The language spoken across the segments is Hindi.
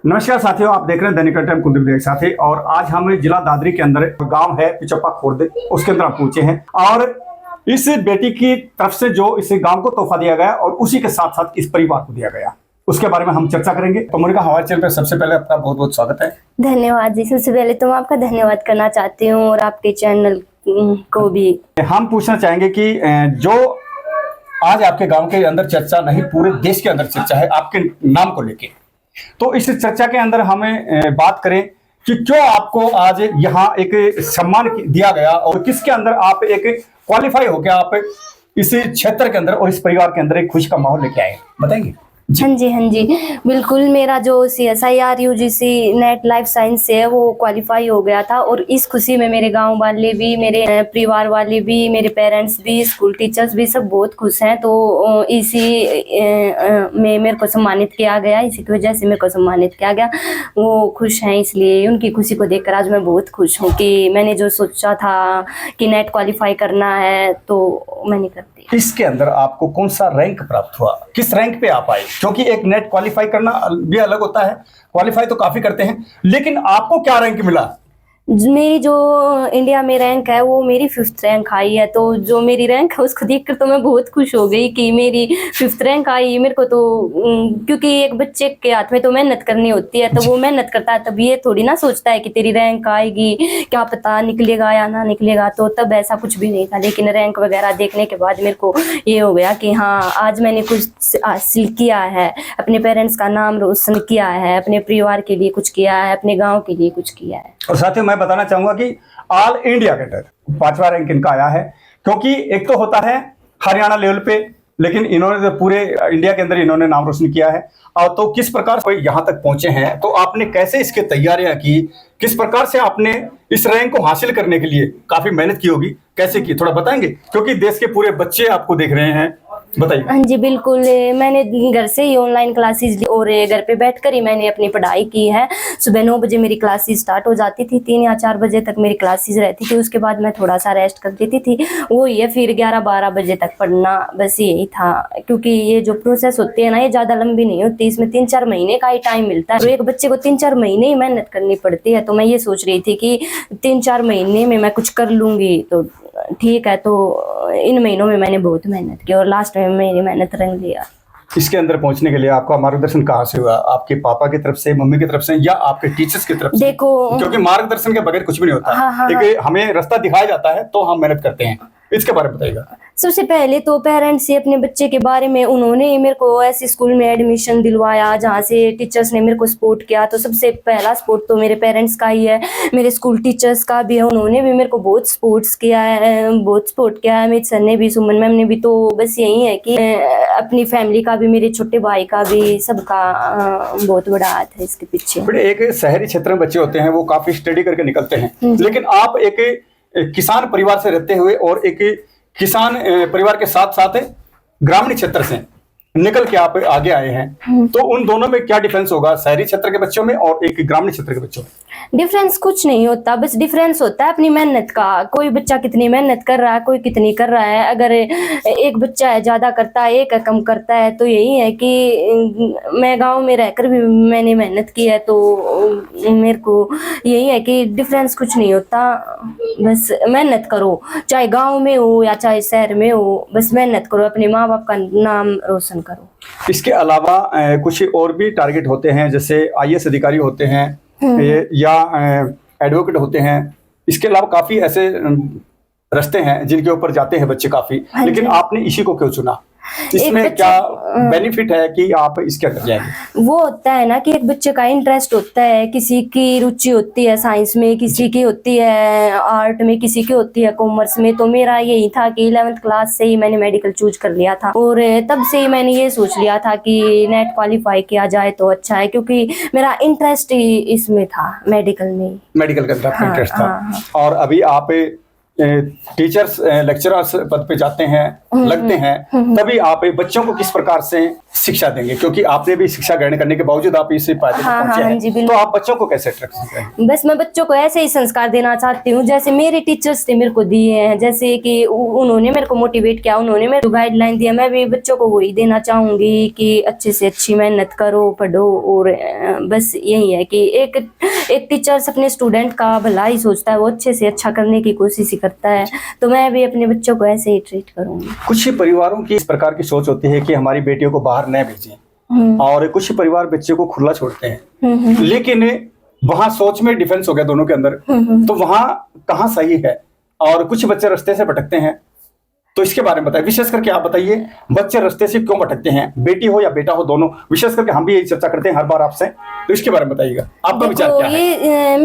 नमस्कार साथियों, आप देख रहे हैं दैनिक टाइम कुलदीप देव साथी। और आज हम जिला दादरी के अंदर गांव है पिचप्पा खुर्द, उसके अंदर हम पहुंचे हैं और इस बेटी की तरफ से जो इस गांव को तोहफा दिया गया और उसी के साथ साथ इस परिवार को दिया गया, उसके बारे में हम चर्चा करेंगे। तो मोनिका, हमारे चैनल पर सबसे पहले आपका बहुत बहुत स्वागत है। धन्यवाद जी। सबसे पहले तो मैं आपका धन्यवाद करना चाहती हूँ और आपके चैनल को भी। हम पूछना चाहेंगे कि जो आज आपके गांव के अंदर चर्चा नहीं, पूरे देश के अंदर चर्चा है आपके नाम को लेके, तो इस चर्चा के अंदर हमें बात करें कि क्यों आपको आज यहाँ एक सम्मान दिया गया और किसके अंदर आप एक क्वालिफाई हो गया, आप इस क्षेत्र के अंदर और इस परिवार के अंदर एक खुशी का माहौल लेके आए, बताएंगे? हाँ जी बिल्कुल। मेरा जो CSIR UGC net life science से है वो क्वालिफाई हो गया था और इस खुशी में मेरे गांव वाले भी, मेरे परिवार वाले भी, मेरे पेरेंट्स भी, स्कूल टीचर्स भी सब बहुत खुश हैं। तो इसी में मेरे को सम्मानित किया गया, इसी की वजह से मेरे को सम्मानित किया गया। वो खुश हैं, इसलिए उनकी खुशी को देखकर आज मैं बहुत खुश हूँ कि मैंने जो सोचा था कि नेट क्वालिफाई करना है तो मैंने कर दिया। इसके अंदर आपको कौन सा रैंक प्राप्त हुआ, किस रैंक पे आप आए? क्योंकि एक नेट क्वालिफाई करना भी अलग होता है, क्वालिफाई तो काफी करते हैं, लेकिन आपको क्या रैंक मिला? मेरी जो इंडिया में रैंक है वो मेरी 5th रैंक आई है। तो जो मेरी रैंक है उसको देखकर तो मैं बहुत खुश हो गई कि मेरी 5th रैंक आई मेरे को। तो क्योंकि एक बच्चे के हाथ में तो मेहनत करनी होती है, तो वो मेहनत करता है, तब ये थोड़ी ना सोचता है कि तेरी रैंक आएगी, क्या पता निकलेगा या ना निकलेगा। तो तब ऐसा कुछ भी नहीं था, लेकिन रैंक वगैरह देखने के बाद मेरे को ये हो गया कि हाँ, आज मैंने कुछ हासिल किया है, अपने पेरेंट्स का नाम रोशन किया है, अपने परिवार के लिए कुछ किया है, अपने गाँव के लिए कुछ किया है। और साथ ही मैं बताना चाहूंगा कि ऑल इंडिया के अंदर 5वां रैंक इनका आया है, क्योंकि एक तो होता है हरियाणा लेवल पे, लेकिन इन्होंने तो पूरे इंडिया के अंदर इन्होंने नाम रोशन किया है। और तो किस प्रकार से यहाँ तक पहुंचे हैं, तो आपने कैसे इसके तैयारियां की, किस प्रकार से आपने इस रैंक को हासिल करने के लिए काफी मेहनत की होगी, कैसे की, थोड़ा बताएंगे? क्योंकि देश के पूरे बच्चे आपको देख रहे हैं, बताइए। हाँ जी बिल्कुल। मैंने घर से ही ऑनलाइन क्लासेस ली और घर पे बैठकर ही मैंने अपनी पढ़ाई की है। सुबह 9 बजे मेरी क्लासेस स्टार्ट हो जाती थी, 3 या 4 बजे तक मेरी क्लासेस रहती थी। उसके बाद मैं थोड़ा सा रेस्ट कर देती थी, वो ये फिर 11-12 बजे तक पढ़ना, बस यही था। क्योंकि ये जो प्रोसेस होती है ना, ये ज़्यादा लंबी नहीं होती, इसमें 3-4 महीने का ही टाइम मिलता है। तो एक बच्चे को 3-4 महीने ही मेहनत करनी पड़ती है। तो मैं ये सोच रही थी कि 3-4 महीने में मैं कुछ कर लूँगी तो ठीक है। तो इन महीनों में मैंने बहुत मेहनत की और लास्ट में मेरी मेहनत रंग लिया। इसके अंदर पहुंचने के लिए आपका मार्गदर्शन कहाँ से हुआ? आपके पापा की तरफ से, मम्मी की तरफ से, या आपके टीचर्स की तरफ से? देखो, क्योंकि मार्गदर्शन के बगैर कुछ भी नहीं होता। हाँ, एक हमें रास्ता दिखाया जाता है तो हम मेहनत करते हैं, इसके बारे में बताइएगा। सबसे पहले तो पेरेंट्स से अपने बच्चे के बारे में, उन्होंने मेरे को ऐसे स्कूल में एडमिशन दिलवाया जहाँ से टीचर्स ने मेरे को सपोर्ट किया। तो सबसे पहला सपोर्ट तो मेरे पेरेंट्स का ही है, मेरे स्कूल टीचर्स का भी है, उन्होंने भी मेरे को बहुत सपोर्ट किया है, मेरे सर ने भी, सुमन मैम ने भी। तो बस यही है कि अपनी फैमिली का भी, मेरे छोटे भाई का भी, सबका बहुत बड़ा हाथ है इसके पीछे। एक शहरी क्षेत्र में बच्चे होते हैं, वो काफी स्टडी करके निकलते हैं, लेकिन आप एक किसान परिवार से रहते हुए और एक किसान परिवार के साथ साथ ग्रामीण क्षेत्र से निकल के आप आगे आए हैं, तो उन दोनों में क्या डिफरेंस होगा, शहरी क्षेत्र के बच्चों में और एक ग्रामीण क्षेत्र के बच्चों में? डिफरेंस कुछ नहीं होता, बस डिफरेंस होता है अपनी मेहनत का। कोई बच्चा कितनी मेहनत कर रहा है, कोई कितनी कर रहा है। अगर एक बच्चा है ज्यादा करता है, एक कम करता है, तो यही है कि मैं गांव में रहकर भी मैंने मेहनत की है। तो मेरे को यही है कि डिफरेंस कुछ नहीं होता, बस मेहनत करो, चाहे गाँव में हो या चाहे शहर में हो, बस मेहनत करो, अपने माँ बाप का नाम रोशन करो। इसके अलावा कुछ और भी टारगेट होते हैं, जैसे IAS अधिकारी होते हैं या एडवोकेट होते हैं। इसके अलावा काफी ऐसे रास्ते हैं जिनके ऊपर जाते हैं बच्चे काफी, लेकिन आपने इसी को क्यों चुना? इसमें क्या बेनिफिट है कि आप इसके अंदर जाएंगे? वो होता है ना कि एक बच्चे का इंटरेस्ट होता है, किसी की रुचि होती है साइंस में, किसी की होती है आर्ट में, किसी की होती है कॉमर्स में। तो मेरा यही था कि 11th क्लास से ही मैंने मेडिकल चूज कर लिया था और तब से ही मैंने ये सोच लिया था कि नेट क्वालिफाई किया जाए तो अच्छा है, क्योंकि मेरा इंटरेस्ट ही इसमें था, मेडिकल में। मेडिकल का इंटरेस्ट था। और अभी आप टीचर्स लेक्चरर्स पद पे जाते हैं, लगते हैं, तभी आप बच्चों को किस प्रकार से शिक्षा देंगे, क्योंकि आपने भी शिक्षा ग्रहण करने के बावजूद आप इस पायदान तक पहुंचे हाँ जी, हैं, बिल्कुल। तो आप बच्चों को कैसे ट्रक सकते हैं? बस मैं बच्चों को ऐसे ही संस्कार देना चाहती हूँ जैसे मेरे टीचर्स ने मेरे को दिए हैं, जैसे कि उन्होंने मेरे को मोटिवेट किया, उन्होंने मेरे को गाइडलाइन दिया, मैं भी बच्चों को वही देना चाहूंगी कि अच्छे से अच्छी मेहनत करो, पढ़ो। और बस यही है कि एक टीचर्स अपने स्टूडेंट का भला ही सोचता है, वो अच्छे से अच्छा करने की कोशिश ही करता है, तो मैं भी अपने बच्चों को ऐसे ही ट्रीट करूंगी। कुछ परिवारों की इस प्रकार की सोच होती है कि हमारी बेटियों को बाहर न भेजें, और कुछ परिवार बच्चे को खुला छोड़ते हैं, लेकिन वहां सोच में डिफरेंस हो गया दोनों के अंदर, तो वहां कहाँ सही है? और कुछ बच्चे रास्ते से भटकते हैं, तो इसके बारे में बताइए, विशेष करके आप बताइए, बच्चे रास्ते से क्यों भटकते हैं, बेटी हो या बेटा हो दोनों, विशेष करके हम भी यही चर्चा करते हैं हर बार आपसे, तो इसके बारे में बताइएगा, आपका विचार क्या है? ये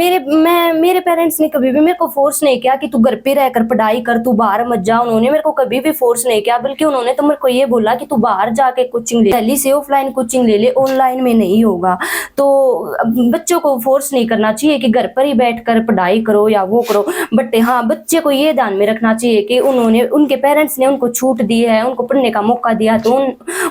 मेरे पेरेंट्स ने कभी भी मेरे को फोर्स नहीं किया कि तू घर पे रहकर पढ़ाई कर, तू बाहर मत जा। उन्होंने मेरे को कभी भी फोर्स नहीं किया, बल्कि उन्होंने तो मेरे को ये बोला कि तू बाहर जाके कोचिंग ले, दिल्ली से ऑफलाइन कोचिंग ले ले, ऑनलाइन में नहीं होगा। तो बच्चों को फोर्स नहीं करना चाहिए कि घर पर ही बैठकर पढ़ाई करो या वो करो, बट हाँ बच्चे को ये ध्यान में रखना चाहिए कि उनके पेरेंट्स ने उनको छूट दी है, उनको पढ़ने का मौका दिया, तो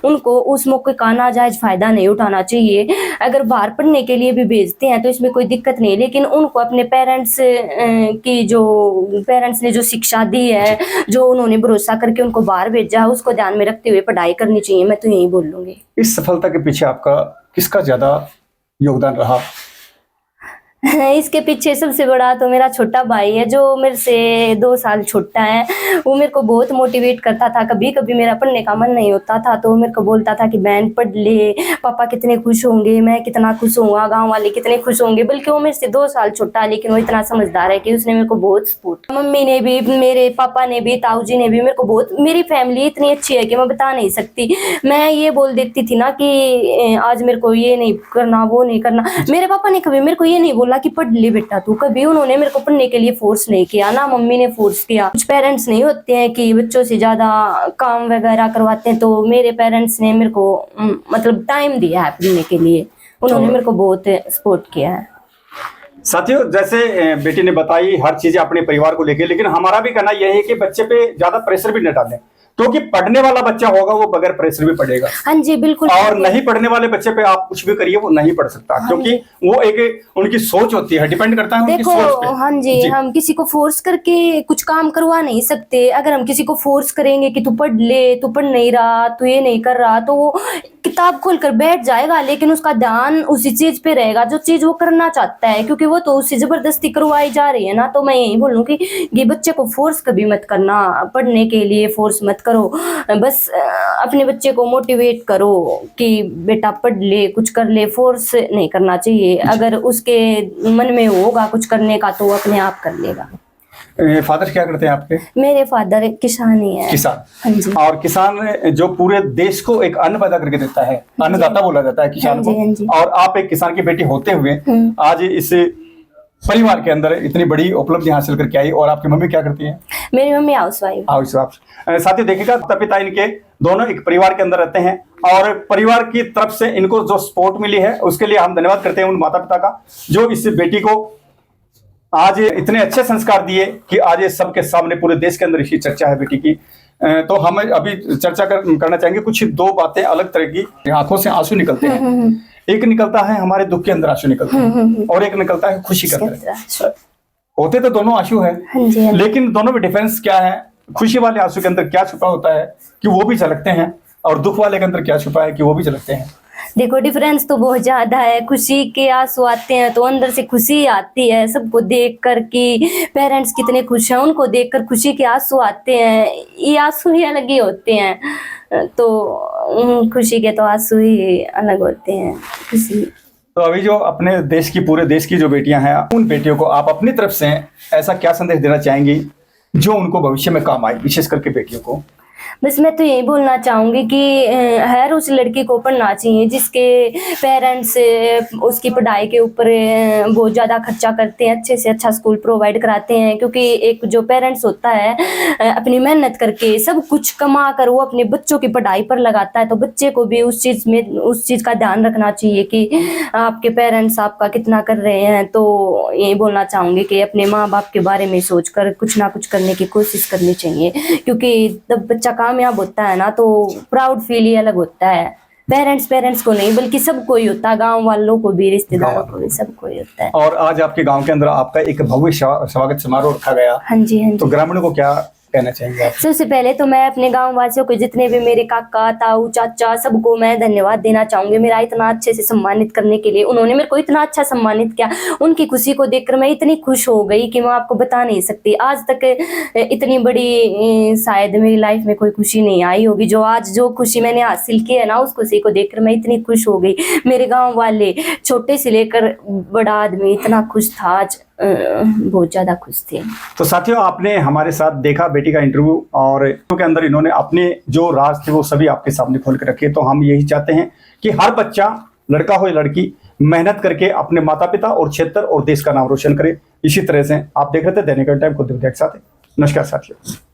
उनको उस मौके का नाजायज फायदा नहीं उठाना चाहिए। अगर बाहर पढ़ने के लिए भी भेजते हैं तो इसमें कोई दिक्कत नहीं, लेकिन उनको अपने पेरेंट्स ने जो शिक्षा दी है, जो उन्होंने भरोसा करके उनको बाहर भेजा है, उसको ध्यान में रखते हुए पढ़ाई करनी चाहिए, मैं तो यही बोल लूंगी। इस सफलता के पीछे आपका किसका ज्यादा योगदान रहा? इसके पीछे सबसे बड़ा तो मेरा छोटा भाई है, जो मेरे से 2 साल छोटा है। वो मेरे को बहुत मोटिवेट करता था, कभी कभी मेरा पढ़ने का मन नहीं होता था तो मेरे को बोलता था कि बहन पढ़ ले, पापा कितने खुश होंगे, मैं कितना खुश होऊंगा, गांव वाले कितने खुश होंगे। बल्कि वो मेरे से 2 साल छोटा है, लेकिन वो इतना समझदार है कि उसने मेरे को बहुत सपोर्ट, मम्मी ने भी, मेरे पापा ने भी, ताऊ जी ने भी मेरे को बहुत, मेरी फैमिली इतनी अच्छी है कि मैं बता नहीं सकती। मैं ये बोल देती थी ना कि आज मेरे को ये नहीं करना, वो नहीं करना, मेरे पापा ने कभी मेरे को ये नहीं बोला कि पढ़ ले बेटा तू, कभी उन्होंने मेरे को पढ़ने के लिए फोर्स नहीं किया, ना मम्मी ने फोर्स किया। कुछ पेरेंट्स नहीं होते हैं कि बच्चों से ज्यादा काम वगैरह करवाते हैं, तो मेरे पेरेंट्स ने मेरे को मतलब टाइम दिया है पढ़ने के लिए, उन्होंने मेरे को बहुत सपोर्ट किया है। साथियों, जैसे बेटी ने बताई हर चीजें अपने परिवार को लेके, लेकिन हमारा भी कहना यह है कि बच्चे पे ज्यादा प्रेशर भी न डालें, क्योंकि पढ़ने वाला बच्चा होगा वो बगैर प्रेशर भी पढ़ेगा। हाँ जी बिल्कुल। और नहीं पढ़ने वाले बच्चे पे आप कुछ भी करिए वो नहीं पढ़ सकता, क्योंकि वो एक उनकी सोच होती है, डिपेंड करता है उनकी सोच पे। हाँ जी, हम किसी को फोर्स करके कुछ काम करवा नहीं सकते। अगर हम किसी को फोर्स करेंगे कि तू पढ़ ले, तू पढ़ नहीं रहा, तू ये नहीं कर रहा, तो वो किताब खोलकर बैठ जाएगा, लेकिन उसका ध्यान उसी चीज पे रहेगा जो चीज वो करना चाहता है, क्योंकि वो तो उससे जबरदस्ती करवाई जा रही है ना। तो मैं यही बोलूँ कि ये बच्चे को फोर्स कभी मत करना, पढ़ने के लिए फोर्स मत करो, बस अपने बच्चे को मोटिवेट करो कि बेटा पढ़ ले, कुछ कर ले, फोर्स नहीं करना चाहिए। अगर उसके मन में होगा कुछ करने का तो वो अपने आप कर लेगा। फादर क्या करते हैं आपके? मेरे फादर किसान ही है। किसान? हाँ जी। और किसान जो पूरे देश को एक अन्न पैदा करके देता है, अन्नदाता बोला जाता है किसान को। हाँ जी। और आप एक किसान की बेटी होते हुए आज इस परिवार के अंदर इतनी बड़ी उपलब्धि हासिल करके आई। और आपकी मम्मी क्या करती है? मेरी मम्मी हाउसवाइफ। साथियों देखिएगा, पिता इनके दोनों एक परिवार के अंदर रहते हैं, और परिवार की तरफ से इनको जो सपोर्ट मिली है उसके लिए हम धन्यवाद करते हैं उन माता पिता का, जो इस बेटी को आज इतने अच्छे संस्कार दिए कि आज ये सबके सामने पूरे देश के अंदर इसकी चर्चा है बेटी की। तो हम अभी चर्चा करना चाहेंगे कुछ 2 बातें अलग तरह की। आंखों से आंसू निकलते हैं, एक निकलता है हमारे दुख के अंदर आंसू निकलते हैं, और एक निकलता है खुशी के अंदर। होते तो दोनों आंसू है, लेकिन दोनों में डिफरेंस क्या है? खुशी वाले आंसू के अंदर क्या छुपा होता है कि वो भी झलकते हैं, और दुख वाले के अंदर क्या छुपा है कि वो भी झलकते हैं। देखो डिफरेंस तो बहुत ज्यादा है। खुशी के आंसू आते हैं तो अंदर से खुशी आती है, सबको देख कर कि पेरेंट्स कितने खुश हैं, उनको देखकर खुशी के आंसू आते हैं। ये आंसू ही अलग ही होते हैं, तो खुशी के तो आंसू ही अलग होते हैं। खुशी तो अभी जो अपने देश की, पूरे देश की जो बेटियां हैं, उन बेटियों को आप अपनी तरफ से ऐसा क्या संदेश देना चाहेंगी जो उनको भविष्य में काम आए, विशेष करके बेटियों को? बस मैं तो यही बोलना चाहूँगी कि हर उस लड़की को पढ़ना चाहिए जिसके पेरेंट्स उसकी पढ़ाई के ऊपर बहुत ज़्यादा खर्चा करते हैं, अच्छे से अच्छा स्कूल प्रोवाइड कराते हैं। क्योंकि एक जो पेरेंट्स होता है अपनी मेहनत करके सब कुछ कमा कर वो अपने बच्चों की पढ़ाई पर लगाता है, तो बच्चे को भी उस चीज़ का ध्यान रखना चाहिए कि आपके पेरेंट्स आपका कितना कर रहे हैं। तो यही बोलना चाहूँगी कि अपने माँ बाप के बारे में सोच कर कुछ ना कुछ करने की कोशिश करनी चाहिए, क्योंकि जब बच्चा कामयाब होता है ना तो प्राउड फील ही अलग होता है। पेरेंट्स को नहीं बल्कि सबको ही होता है, गांव वालों को भी, रिश्तेदारों को भी, सबको ही होता है। और आज आपके गांव के अंदर आपका एक भव्य स्वागत समारोह रखा गया। हाँ जी, हाँ तो जी। ग्रामीणों को क्या कहना चाहेंगे आप? सबसे पहले तो मैं अपने गांव वासियों को, जितने भी मेरे काका ताऊ चाचा, सबको मैं धन्यवाद देना चाहूंगी मेरा इतना अच्छे से सम्मानित करने के लिए। उन्होंने मेरे को इतना अच्छा सम्मानित किया, उनकी खुशी को देखकर मैं इतनी खुश हो गई कि मैं आपको बता नहीं सकती। आज तक इतनी बड़ी शायद मेरी लाइफ में कोई खुशी नहीं आई होगी जो आज, जो खुशी मैंने हासिल की है ना, उस खुशी को देखकर मैं इतनी खुश हो गई। मेरे गाँव वाले छोटे से लेकर बड़ा आदमी इतना खुश था, आज बहुत ज्यादा खुश थे। तो साथियों, आपने हमारे साथ देखा बेटी का इंटरव्यू, और के अंदर इन्होंने अपने जो राज थे वो सभी आपके सामने खोल कर रखे। तो हम यही चाहते हैं कि हर बच्चा, लड़का हो या लड़की, मेहनत करके अपने माता पिता और क्षेत्र और देश का नाम रोशन करे। इसी तरह से आप देख रहे थे दैनिक टाइम, खुद के साथ। नमस्कार साथियों।